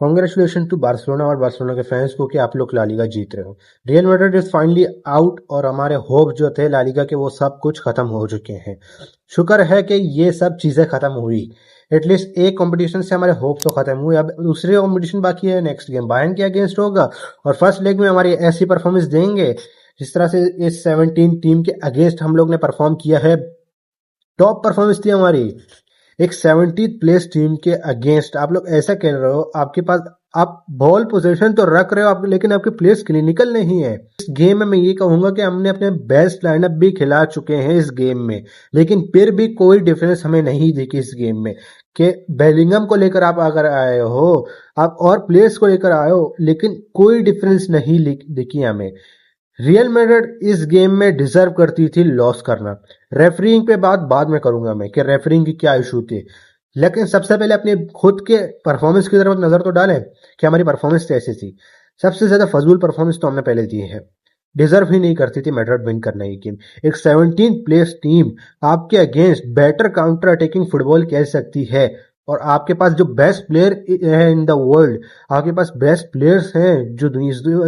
Congratulation to Barcelona और Barcelona के fans को कि आप लोग ला लीगा जीत रहे हो। Real Madrid is finally out और हमारे होप जो थे ला लीगा के वो सब कुछ खत्म हो चुके हैं। शुक्र है कि ये सब चीजें खत्म हुई। एटलीस्ट एक कंपटीशन से हमारे होप तो खत्म हुए। अब दूसरे कंपटीशन बाकी है, नेक्स्ट गेम बायर्न के अगेंस्ट होगा और फर्स्ट लेग में हमारी ऐसी परफॉर्मेंस देंगे जिस तरह से इस 17 टीम के अगेंस्ट हम लोग ने परफॉर्म किया है। टॉप परफॉर्मेंस थी हमारी एक 70th प्लेस टीम के अगेंस्ट। आप लोग ऐसा कह रहे हो, आपके पास आप बॉल पोजीशन तो रख रहे हो आप, लेकिन आपके प्लेयर्स क्लिनिकल नहीं है। इस गेम में मैं ये कहूंगा कि हमने अपने बेस्ट लाइनअप भी खिला चुके हैं इस गेम में, लेकिन फिर भी कोई डिफरेंस हमें नहीं दिखी इस गेम में। कि बेलिंगम को लेकर आप अगर आए हो, आप और प्लेयर्स को लेकर आए हो, लेकिन कोई डिफरेंस नहीं दिखी हमें। रियल मैड्रिड इस गेम में डिजर्व करती थी लॉस करना। रेफरिंग पे बात बाद में करूंगा मैं कि रेफरिंग की क्या इशू थी, लेकिन सबसे पहले अपने खुद के परफॉर्मेंस की तरफ नजर तो डालें कि हमारी परफॉर्मेंस कैसी थी। सबसे ज्यादा फजूल परफॉर्मेंस तो हमने पहले दी है। डिजर्व ही नहीं करती थी मैड्रिड विन करना ये गेम। एक 17th प्लेस टीम आपके against better counter attacking football खेल सकती है, और आपके पास जो बेस्ट प्लेयर है इन द वर्ल्ड, आपके पास बेस्ट प्लेयर्स हैं जो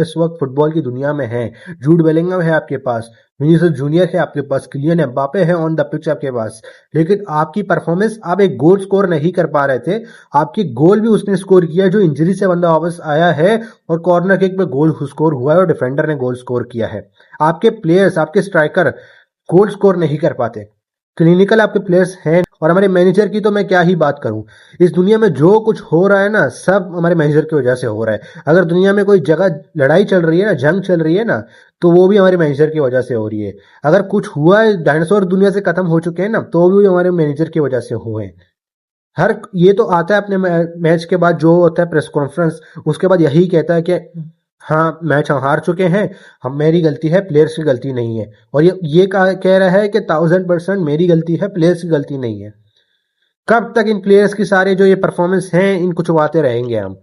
इस वक्त फुटबॉल की दुनिया में हैं। जूड बेलिंगम है आपके पास, विनीसियस जूनियर है आपके पास, किलियन एम्बापे है ऑन द पिच आपके पास, लेकिन आपकी परफॉर्मेंस, आप एक गोल स्कोर नहीं कर पा रहे थे। आपकी गोल भी उसने स्कोर किया जो इंजरी से बंदा वापस आया है, और कॉर्नर किक पे गोल स्कोर हुआ है और डिफेंडर ने गोल स्कोर किया है। आपके प्लेयर्स, आपके स्ट्राइकर गोल स्कोर नहीं कर पाते। क्लिनिकल आपके प्लेयर्स हैं। और हमारे मैनेजर की तो मैं क्या ही बात करूं। इस दुनिया में जो कुछ हो रहा है ना, सब हमारे मैनेजर की वजह से हो रहा है। अगर दुनिया में कोई जगह लड़ाई चल रही है ना, जंग चल रही है ना, तो वो भी हमारे मैनेजर की वजह से हो रही है। अगर कुछ हुआ है, डायनासोर दुनिया से खत्म हो चुके हैं ना, तो भी हमारे मैनेजर की वजह से हुए हैं। हर ये तो आता है अपने मैच के बाद जो होता है प्रेस कॉन्फ्रेंस, उसके बाद यही कहता है कि हाँ मैच हम हार चुके हैं, हम मेरी गलती है, प्लेयर्स की गलती नहीं है। और ये कह रहा है कि 1000% मेरी गलती है, प्लेयर्स की गलती नहीं है। कब तक इन प्लेयर्स की सारे जो ये परफॉर्मेंस हैं इनको छुपाते रहेंगे हम।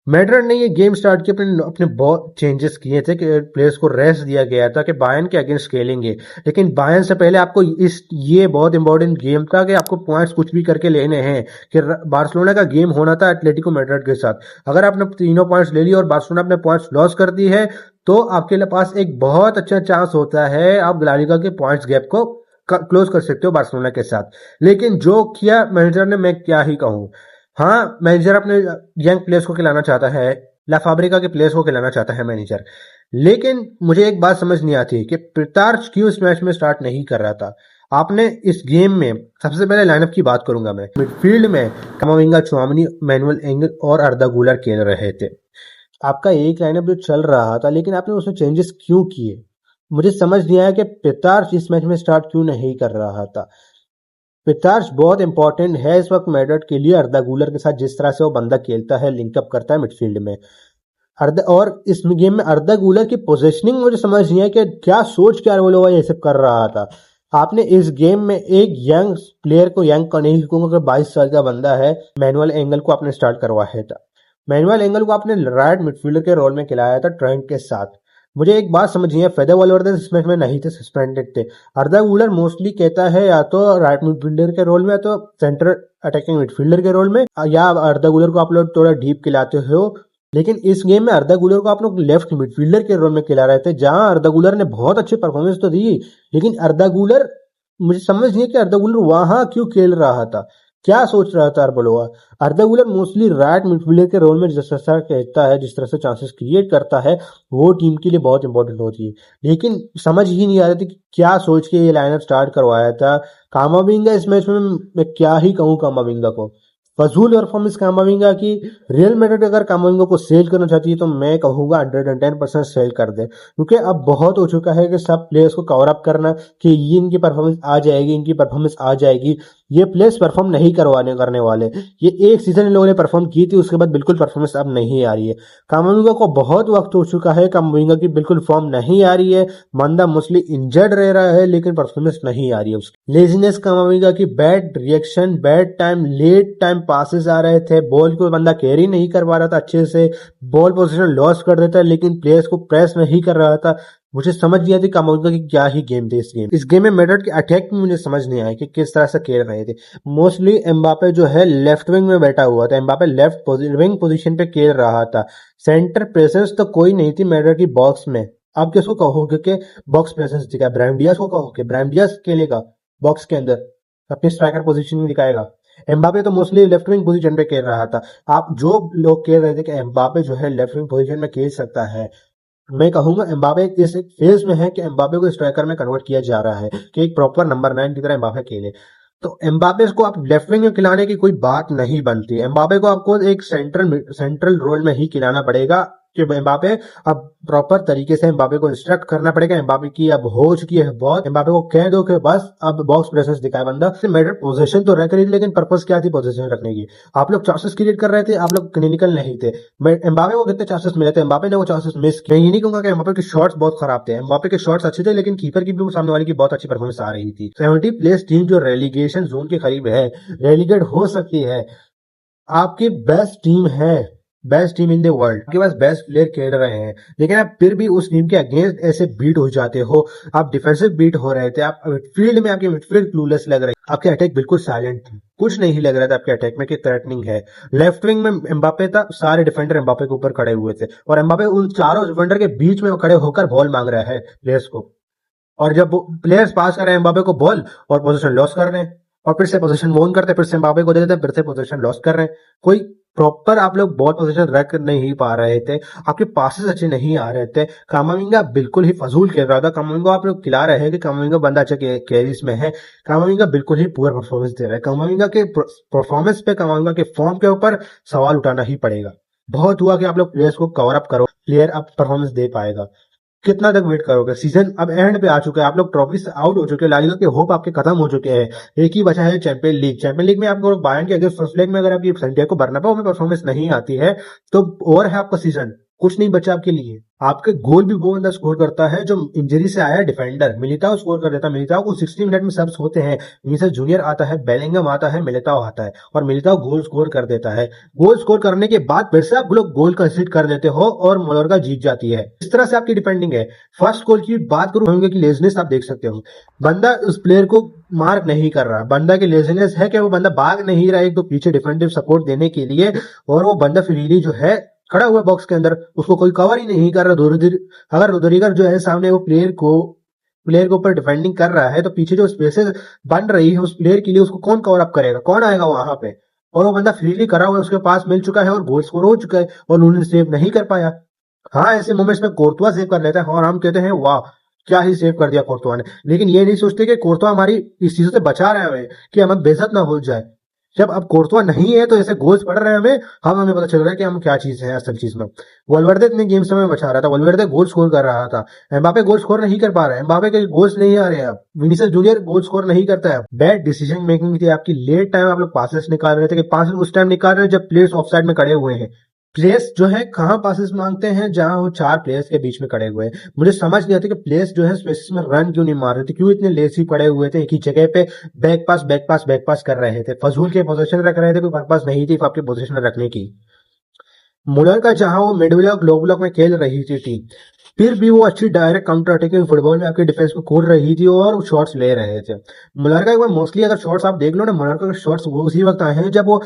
मैड्रिड ने ये गेम स्टार्ट किया, अपने बहुत चेंजेस किए थे कि प्लेयर्स को रेस्ट दिया गया था कि बायर्न के अगेंस्ट खेलेंगे, लेकिन बायर्न से पहले आपको ये बहुत इंपॉर्टेंट गेम था कि आपको पॉइंट्स कुछ भी करके लेने हैं। कि बार्सिलोना का गेम होना था एटलेटिको मैड्रिड के साथ। अगर आपने तीनों पॉइंट्स ले लिए और बार्सिलोना अपने पॉइंट्स लॉस कर दी है, तो आपके पास एक बहुत अच्छा चांस होता है, आप ला लीगा के पॉइंट्स गैप को क्लोज कर सकते हो बार्सिलोना के साथ। लेकिन जो किया मैनेजर ने, मैं क्या ही कहूं। हाँ, मैनेजर अपने यंग प्लेयर्स को खिलाना चाहता है, ला फाब्रिका के प्लेयर्स को खिलाना चाहता है मैनेजर, लेकिन मुझे एक बात समझ नहीं आती कि पितार्च क्यों इस मैच में स्टार्ट नहीं कर रहा था। आपने इस गेम में, सबसे पहले लाइनअप की बात करूंगा मैं, मिडफील्ड में कामाविंगा, चुआमनी, मैनुअल एंगल और अर्दा गुलर खेल रहे थे। आपका एक लाइनअप जो चल रहा था, लेकिन आपने उसमें चेंजेस क्यों किए? मुझे समझ नहीं आया कि पितार्च इस मैच में स्टार्ट क्यों नहीं कर रहा था। पितार्च बहुत इंपॉर्टेंट है इस वक्त मैड्रिड के लिए। अर्दा गुलर के साथ जिस तरह से वो बंदा खेलता है, लिंकअप करता है मिडफील्ड में, और इस गेम में अर्दा गुलर की पोजीशनिंग मुझे समझ नहीं है कि क्या सोच क्या वो लोग ये सब कर रहा था। आपने इस गेम में एक यंग प्लेयर को, यंग का नहीं कहूंगा, 22 साल का बंदा है, मैनुअल एंगल को आपने स्टार्ट करवाया था। मैनुअल एंगल को आपने राइट मिडफील्डर के रोल में खिलाया था ट्रेंट के साथ। मुझे एक बात समझ नहीं है, फेदर वाल्वर्दे इस मैच में नहीं थे, सस्पेंडेड थे। अर्दा गुलर मोस्टली कहता है या तो राइट मिडफील्डर के रोल में, या तो सेंटर अटैकिंग मिडफील्डर के रोल में, या अर्दा गुलर को आप लोग थोड़ा डीप खिलाते हो। लेकिन इस गेम में अर्दा गुलर को आप लोग लेफ्ट मिडफील्डर के रोल में खिला रहे थे, जहां अर्दा गुलर ने बहुत अच्छी परफॉर्मेंस तो दी, लेकिन अर्दा गुलर, मुझे समझ नहीं है कि अर्दा गुलर वहां क्यों खेल रहा था, क्या सोच रहा था अरबलोआ। अर्दा गुलर मोस्टली राइट मिडफील्डर के रोल में जिस तरह कहता है, जिस तरह से चांसेस क्रिएट करता है, वो टीम के लिए बहुत इंपॉर्टेंट होती है। लेकिन समझ ही नहीं आ रही थी कि क्या सोच के ये लाइनअप स्टार्ट करवाया था। कामाविंगा इस मैच में, मैं क्या ही कहूँ कामाविंगा को, फजूल परफॉर्मेंस कामाविंगा की। रियल मैड्रिड अगर कामाविंगा को सेल करना चाहती है तो मैं कहूंगा 110% सेल कर दे, क्योंकि अब बहुत हो चुका है कि सब प्लेयर्स को कवर अप करना कि ये इनकी परफॉर्मेंस आ जाएगी, इनकी परफॉर्मेंस आ जाएगी। ये प्लेयर्स परफॉर्म नहीं करने वाले। ये एक सीजन इन लोगों ने परफॉर्म की थी, उसके बाद बिल्कुल परफॉर्मेंस अब नहीं आ रही है। कामाविंगा को बहुत वक्त हो चुका है, कामाविंगा की बिल्कुल फॉर्म नहीं आ रही है। मंदा मोस्टली इंजर्ड रह रहा है, लेकिन परफॉर्मेंस नहीं आ रही है उसकी। लेजीनेस कामाविंगा की, bad reaction, bad time, late time passes आ रहे थे, बॉल को बंदा कैरी नहीं कर पा रहा था अच्छे से, बॉल पोजीशन लॉस कर देता है, लेकिन प्लेयर्स को प्रेस नहीं कर रहा था। मुझे समझ नहीं आती कामाविंगा की क्या ही गेम थे इस गेम में मेड्रिड के अटैक में मुझे समझ नहीं आया कि किस तरह से खेल रहे थे। मोस्टली एम्बापे जो है लेफ्ट विंग में बैठा हुआ था, एम्बापे लेफ्ट विंग पोजीशन पे खेल रहा था। सेंटर प्रेजेंस तो कोई नहीं थी मेड्रिड की बॉक्स में। आप किसको कहोगे कि बॉक्स प्रेजेंस दिखा? ब्राहिम डियाज को कहोगे? ब्राहिम डियाज खेलेगा बॉक्स के अंदर, अपनी स्ट्राइकर पोजीशन में दिखाएगा। एम्बापे तो मोस्टली लेफ्ट विंग पोजीशन पे खेल रहा था। आप जो लोग कह रहे थे कि एम्बापे जो है लेफ्ट विंग पोजीशन में खेल सकता है, मैं कहूंगा एम्बापे इस एक फेज में है कि एम्बापे को स्ट्राइकर में कन्वर्ट किया जा रहा है कि एक प्रॉपर नंबर 9 की तरह एम्बापे खेले। तो एम्बापे को आप लेफ्ट विंग में खिलाने की कोई बात नहीं बनती। एम्बापे को आपको एक सेंट्रल रोल में ही खिलाना पड़ेगा कि एम्बापे अब प्रॉपर तरीके से एम्बापे को इंस्ट्रक्ट करना पड़ेगा। एम्बापे की अब हो चुकी है बहुत, एम्बापे को कह दो कि बस अब बॉक्स प्रेजेंस दिखाए बंदा। मैटर पोजीशन तो रख रही थी, लेकिन पर्पस क्या थी पोजीशन रखने की? आप लोग चांसेस क्रिएट कर रहे थे, आप लोग क्लिनिकल नहीं थे। एम्बापे को कितने चांसेस मिले थे? एम्बापे ने वो चांसेस मिस किए। ये नहीं कहूंगा कि एम्बापे के शॉट्स बहुत खराब थे, एम्बापे के शॉट्स अच्छे थे, लेकिन कीपर की भी सामने वाले की बहुत अच्छी परफॉर्मेंस आ रही थी। 70 प्लेस टीम जो रेलीगेशन जोन के करीब है, रेलीगेट हो सकती है, आपकी बेस्ट टीम है, best team in the world, आपके पास बेस्ट प्लेयर खेल रहे हैं, लेकिन आप फिर भी उस टीम के अगेंस्ट ऐसे बीट हो जाते हो। आप डिफेंसिव बीट हो रहे थे, आप मिडफील्ड में आपकी मिडफील्ड क्लूलेस लग रही, आपके अटैक बिल्कुल साइलेंट थी, कुछ नहीं लग रहा था आपके अटैक में कि थ्रेटनिंग है। लेफ्ट विंग में एम्बापे था, सारे डिफेंडर एम्बापे के ऊपर खड़े हुए थे और एम्बापे उन चारों डिफेंडर के बीच में खड़े होकर बॉल मांग रहा है प्लेयर्स को। और जब प्लेयर्स पास कर रहे हैं एम्बापे को बॉल और पोजीशन लॉस कर रहे हैं, और फिर से पोजीशन वोन करते हैं, फिर से एम्बापे को दे देते हैं, फिर से पोजीशन लॉस कर रहे हैं। कोई प्रॉपर आप लोग बॉल पोजीशन रख नहीं पा रहे थे, आपके पासेस अच्छे नहीं आ रहे थे। कामाविंगा बिल्कुल ही फजूल खेल रहा था। कामाविंगा आप लोग खिला रहे हैं कि कामाविंगा बंदा अच्छा कैरिस में है, कामाविंगा बिल्कुल ही पुअर परफॉर्मेंस दे रहा है। कामाविंगा के परफॉर्मेंस पे, कामाविंगा के फॉर्म के ऊपर सवाल उठाना ही पड़ेगा। बहुत हुआ कि आप लोग प्लेयर्स को कवर अप करो, प्लेयर अब परफॉर्मेंस दे पाएगा। कितना तक वेट करोगे? सीजन अब एंड पे आ चुका है, आप लोग ट्रॉफी से आउट हो चुके हैं, ला लीगा के होप आपके खत्म हो चुके हैं। एक ही बचा है चैंपियन लीग। चैंपियन लीग में आपको बायर्न के अगेंस्ट फर्स्ट लेग में अगर आपकी सैंटियागो बर्नाब्यू में परफॉर्मेंस नहीं आती है तो और है आपका सीजन, कुछ नहीं बचा आपके लिए। आपके गोल भी वो बंदा स्कोर करता है जो इंजरी से आया है, डिफेंडर मिलिताओ स्कोर कर देता है। मिलिताओ को 60 मिनट में सबस होते हैं, विनीसियस जूनियर आता है, बेलिंगम आता है, मिलिताओ आता है और मिलिताओ गोल स्कोर कर देता है। गोल स्कोर करने के बाद फिर से आप लोग गोल कंसीड कर देते हो और मोलोर्का जीत जाती है। इस तरह से आपकी डिफेंडिंग है। फर्स्ट गोल की बात करूं की लेजनेस आप देख सकते हो, बंदा उस प्लेयर को मार्क नहीं कर रहा, बंदा की लेजनेस है कि वो बंदा भाग नहीं रहा एक तो पीछे डिफेंसिव सपोर्ट देने के लिए, और वो बंदा फ्रीली जो है खड़ा हुआ बॉक्स के अंदर, उसको कोई कवर ही नहीं कर रहा। अगर रोदरीगर जो है सामने वो प्लेयर के ऊपर डिफेंडिंग कर रहा है तो पीछे जो स्पेसेस बन रही है उस प्लेयर के लिए, उसको कौन कवर अप करेगा? कौन आएगा वहां पे? और वो बंदा फ्रीली करा हुआ है, उसके पास मिल चुका है और गोल स्कोर हो चुका है और उन्होंने सेव नहीं कर पाया। हाँ, ऐसे मोमेंट्स में कोर्तुआ सेव कर लेता है और हम कहते हैं वाह क्या ही सेव कर दिया कोर्तुआ ने, लेकिन ये नहीं सोचते कि कोर्तुआ हमारी इस चीजों से बचा रहे हैं कि हमें बेइज्जत ना हो जाए। जब अब कोर्तुआ नहीं है तो ऐसे गोल्स पड़ रहे हैं हमें पता चल रहा है कि हम क्या चीज है असल चीज में। वल्वेर्दे इतने गेम समय बचा रहा था, वल्वेर्दे गोल स्कोर कर रहा था, एम्बापे गोल स्कोर नहीं कर पा रहा है, एम्बापे के गोल्स नहीं आ रहे हैं। अब विनीसियस जूनियर गोल स्कोर नहीं करता है। बैड डिसीजन मेकिंग थी आपकी, लेट टाइम आप लोग पासेस निकाल रहे थे कि पासेस उस टाइम निकाल रहे हैं जब प्लेयर्स ऑफसाइड में खड़े हुए हैं। प्लेयर्स जो है कहाँ पासेस मांगते हैं? जहां वो चार प्लेयर्स के बीच में खड़े हुए हैं। मुझे समझ नहीं आता कि प्लेयर्स जो है स्पेसिस में रन क्यों नहीं मार रहे थे, क्यों इतने लेजी पड़े हुए थे एक ही जगह पे, बैक पास कर रहे थे, फजूल के पोजीशन रख रहे थे, कोई पर्पस नहीं थी आपके पोजीशन रखने की। मुलर का जहां वो मिड ब्लॉक लो ब्लॉक में खेल रही थी टीम, फिर भी वो अच्छी डायरेक्ट काउंटर अटैकिंग फुटबॉल में आपके डिफेंस को खोल रही थी और शॉट्स ले रहे थे। मुलर का एक बार मोस्टली अगर शॉट्स आप देख लो ना, मुलर का शॉट्स वो उसी वक्त आए हैं जब वो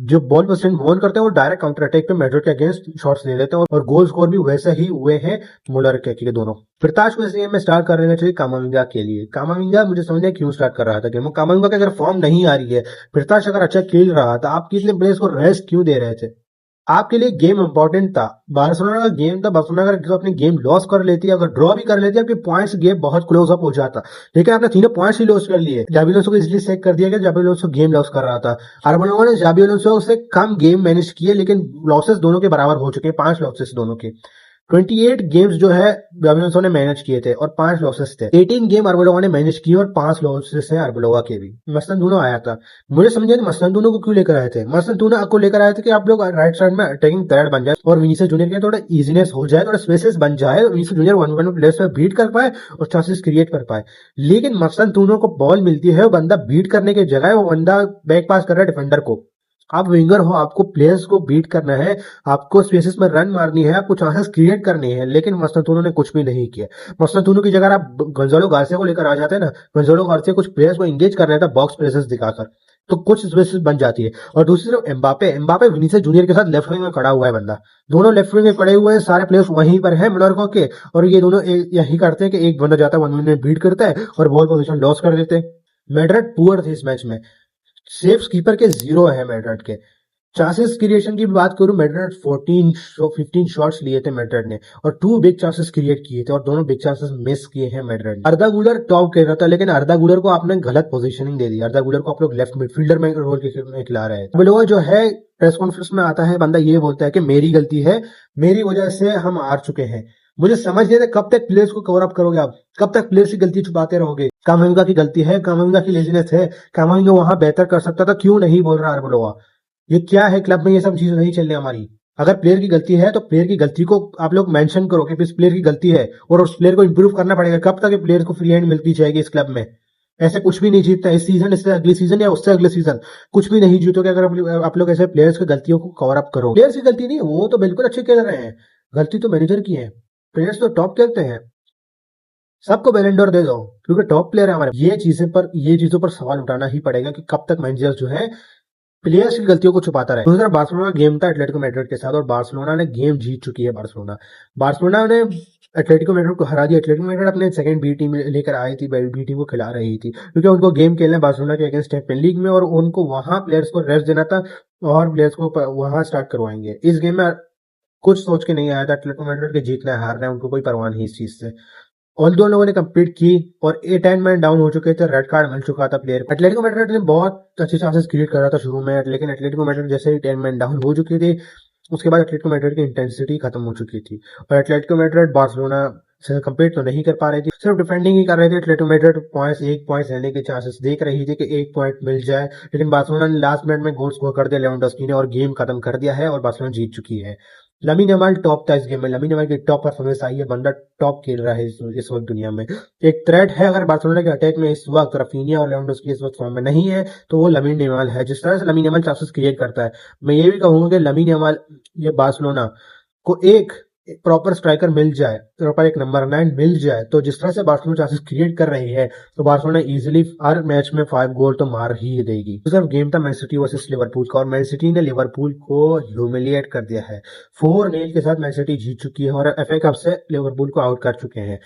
जो बॉल पोजीशन ऑन करते हैं वो डायरेक्ट काउंटर अटैक पे मैड्रिड के अगेंस्ट शॉट्स ले लेते हैं और गोल स्कोर भी वैसे ही हुए हैं मुलर के दोनों। फिरताश को इस गेम में स्टार्ट कर लेना चाहिए कामाविंगा के लिए। कामाविंगा मुझे समझ नहीं क्यों स्टार्ट कर रहा था गेम। कामाविंगा की अगर फॉर्म नहीं आ रही है, फिरताश अगर अच्छा खेल रहा था, आप कितने प्लेयर्स को रेस्ट क्यों दे रहे थे? आपके लिए गेम इंपॉर्टेंट था, बार्सिलोना का गेम था। बार्सिलोना अगर अपनी गेम लॉस कर लेती है, अगर ड्रॉ भी कर लेती है, आपके पॉइंट्स गेम बहुत क्लोज अप हो जाता, लेकिन आपने तीनों पॉइंट्स ही लॉस कर लिए। जाबी अलोंसो को इसलिए सेक कर दिया कि जाबी अलोंसो गेम लॉस कर रहा था। arbeloa ने जाबी अलोंसो से कम गेम मैनेज किए, लेकिन लॉसेस दोनों के बराबर हो चुके हैं, 5 लॉसेस दोनों के। 28 गेम्स जो है जाबी ने मैनेज किए थे और 5 लॉसेस थे। 18 गेम arbeloa ने मैनेज किए और 5 लॉसेस हैं arbeloa के भी। मसनदूनो आया था, मुझे समझे मसनदूनो को क्यों लेकर आए थे? मसनदूनो को लेकर आए थे कि आप लोग राइट साइड में अटैकिंग थ्रेड बन जाए और विनीसियस जूनियर के थोड़ा इजीनेस हो जाए, थोड़ा स्पेसेस बन जाए, विनीसियस जूनियर 1-1 में प्लेयर्स पे बीट कर पाए और चांसेस क्रिएट कर पाए। लेकिन मसनदूनो को बॉल मिलती है, वो बंदा बीट करने की जगह वो बंदा बैक पास कर रहा है डिफेंडर को, आप विंगर हो, आपको प्लेयर्स को बीट करना है, आपको स्पेसेस में रन मारनी है, आपको चांसेस क्रिएट करनी है, लेकिन मसनतुनो ने कुछ भी नहीं किया। मसनतुनो की जगह आप गंजालो गार्सिया को लेकर आ जाते हैं ना, गंजालो गार्सिया कुछ प्लेयर्स को एंगेज कर रहा था बॉक्स प्रेसेस दिखाकर, तो कुछ स्पेसेस बन जाती है। और दूसरी तरफ एम्बापे एम्बापे विनीसियस जूनियर के साथ लेफ्ट विंग में खड़ा हुआ है बंदा, दोनों लेफ्ट विंग में पड़े हुए हैं, सारे प्लेयर्स वहीं पर है मोनार्को के, और ये दोनों यही करते हैं कि एक बंदा जाता है 1 मिनट बीट करता है और बॉल पोजीशन लॉस कर देते हैं। मैड्रिड पुअर थे इस मैच में, सेफ कीपर के जीरो है मैड्रिड के। चांसेस क्रिएशन की बात करूं, मैड्रिड 15 शॉट्स लिए थे मैड्रिड ने, और 2 बिग चांसेस क्रिएट किए थे, और दोनों बिग चांसेस मिस किए हैं मैड्रिड ने। अर्दा गुलर टॉप खेल रहा था, लेकिन अर्दा गुलर को आपने गलत पोजीशनिंग दे दी। अर्दा गुलर को आप लोग लेफ्ट मिडफील्डर में रोल में खिला रहे हैं। बिलोवा जो है प्रेस कॉन्फ्रेंस में आता है, बंदा ये बोलता है कि मेरी गलती है, मेरी वजह से हम हार चुके हैं। मुझे समझ नहीं आता कब तक प्लेयर्स को कवर अप करोगे आप, कब तक प्लेयर्स की गलती छुपाते रहोगे। कामाविंगा की गलती है, कामाविंगा की लेजीनेस है, कामाविंगा वहां बेहतर कर सकता था, क्यों नहीं बोल रहा arbeloa। ये क्या है, क्लब में ये सब चीजें नहीं चलने हमारी। अगर प्लेयर की गलती है तो प्लेयर की गलती को आप लोग मेंशन करो कि इस प्लेयर की गलती है, और उस प्लेयर को इंप्रूव करना पड़ेगा। कब तक प्लेयर को फ्री हैंड मिलती जाएगी इस क्लब में? ऐसे कुछ भी नहीं जीतता इस सीजन, इससे अगले सीजन या उससे अगले सीजन कुछ भी नहीं जीतोगे अगर आप लोग ऐसे प्लेयर्स की गलतियों को कवर अप करो। प्लेयर्स की गलती नहीं, वो तो बिल्कुल अच्छे खेल रहे हैं, गलती तो मैनेजर की है। प्लेयर्स तो टॉप खेलते हैं, सबको बैलन डोर दे दो क्योंकि टॉप प्लेयर है हमारे। ये चीजों पर सवाल उठाना ही पड़ेगा कि कब तक मैनेजर जो है प्लेयर्स की गलतियों को छुपाता रहे। दूसरा बार्सिलोना का गेम था एटलेटिको मैड्रिड के साथ, और बार्सिलोना ने गेम जीत चुकी है। बार्सिलोना ने एटलेटिको मैड्रिड को हरा दिया। एटलेटिको मैड्रिड अपने सेकंड बी टीम लेकर आई थी, बी टीम को खिला रही थी, क्योंकि उनको गेम खेलना है बार्सिलोना के अगेंस्ट चैंपियंस लीग में, और उनको वहां प्लेयर्स को रेस्ट देना था और प्लेयर्स को वहां स्टार्ट करवाएंगे। इस गेम में कुछ सोच के नहीं आया था एटलेटिको मैड्रिड के जीतना है हारना है, उनको कोई परवाह नहीं इस चीज से। ऑल दो लोगों ने कंप्लीट की और 10 मैन डाउन हो चुके थे, रेड कार्ड मिल चुका था प्लेयर। एटलेटिको मैड्रिड ने बहुत अच्छे चांसेस क्रिएट कर रहा था शुरू में, लेकिन एटलेटिको मैड्रिड जैसे ही 10 मैन डाउन हो चुकी थी, उसके बाद एटलेटिको मैड्रिड की इंटेंसिटी खत्म हो चुकी थी, और एटलेटिको मैड्रिड बार्सिलोना से कंप्लीट तो नहीं कर पा रही थी, सिर्फ डिफेंडिंग ही कर रहे थे। एटलेटिको मैड्रिड एक पॉइंट लेने के चांसेस देख रही थी कि 1 पॉइंट मिल जाए, लेकिन बार्सिलोना ने लास्ट मिनट में गोल स्कोर कर दिया लेवेंडोस्की ने, और गेम खत्म कर दिया है और बार्सिलोना जीत चुकी है। लमीन यमाल टॉप था इस गेम में, लमीन यमाल की टॉप परफॉर्मेंस आई है, बंदा टॉप खेल रहा है इस वक्त दुनिया में। एक थ्रेट है अगर बार्सिलोना के अटैक में इस वक्त राफिनिया और लेवेंडोस्की इस वक्त फॉर्म में नहीं है, तो वो लमीन यमाल है। जिस तरह से लमीन यमाल चांसेस क्रिएट करता है, मैं ये भी कहूंगा कि लमीन यमाल ये बार्सिलोना को एक प्रॉपर स्ट्राइकर मिल जाए, प्रॉपर एक नंबर 9 मिल जाए, तो जिस तरह से बार्सिलोना चांसेस क्रिएट कर रही है, तो बार्सिलोना इजीली हर मैच में 5 गोल तो मार ही देगी। दूसरा गेम था मैन सिटी वर्सेस लिवरपूल का, और मैन सिटी ने लिवरपूल को ह्यूमिलिएट कर दिया है। 4-0 के साथ मैन सिटी जीत चुकी है और FA कप से लिवरपूल को आउट कर चुके हैं।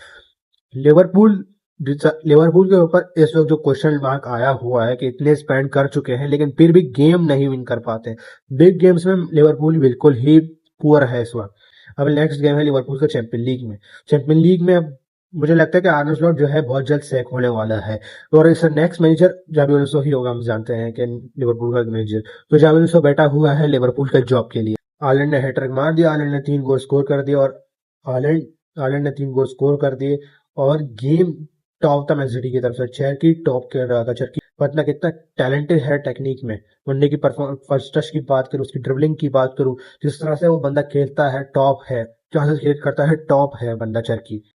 लिवरपूल के ऊपर इस वक्त जो क्वेश्चन मार्क आया हुआ है कि इतने स्पेंड कर चुके हैं लेकिन फिर भी गेम नहीं विन कर पाते। बिग गेम्स में लिवरपूल बिल्कुल ही पुअर है इस वक्त। अब नेक्स्ट गेम है लिवरपूल का चैंपियन लीग में। चैंपियन लीग में अब मुझे लगता है कि आर्ने स्लॉट जो है बहुत जल्द सैक होने वाला है, और इस नेक्स्ट मैनेजर जाबी अलोंसो ही होगा। हम जानते हैं कि लिवरपूल का मैनेजर, तो जाबी अलोंसो बैठा हुआ है लिवरपूल के जॉब के लिए। हालैंड ने हैट्रिक मार दिया, हालैंड ने 3 गोल स्कोर कर दिए, और हालैंड ने 3 गोल स्कोर कर दिए, और गेम टॉप था मैन सिटी की तरफ से। चेरकी टॉप कर रहा था, चेरकी पता कितना टैलेंटेड है टेक्निक में। बंदे की फर्स्ट टच की बात करूं, उसकी ड्रिबलिंग की बात करूं, जिस तरह से वो बंदा खेलता है टॉप है, चांसेस क्रिएट करता है टॉप है बंदा चेरकी।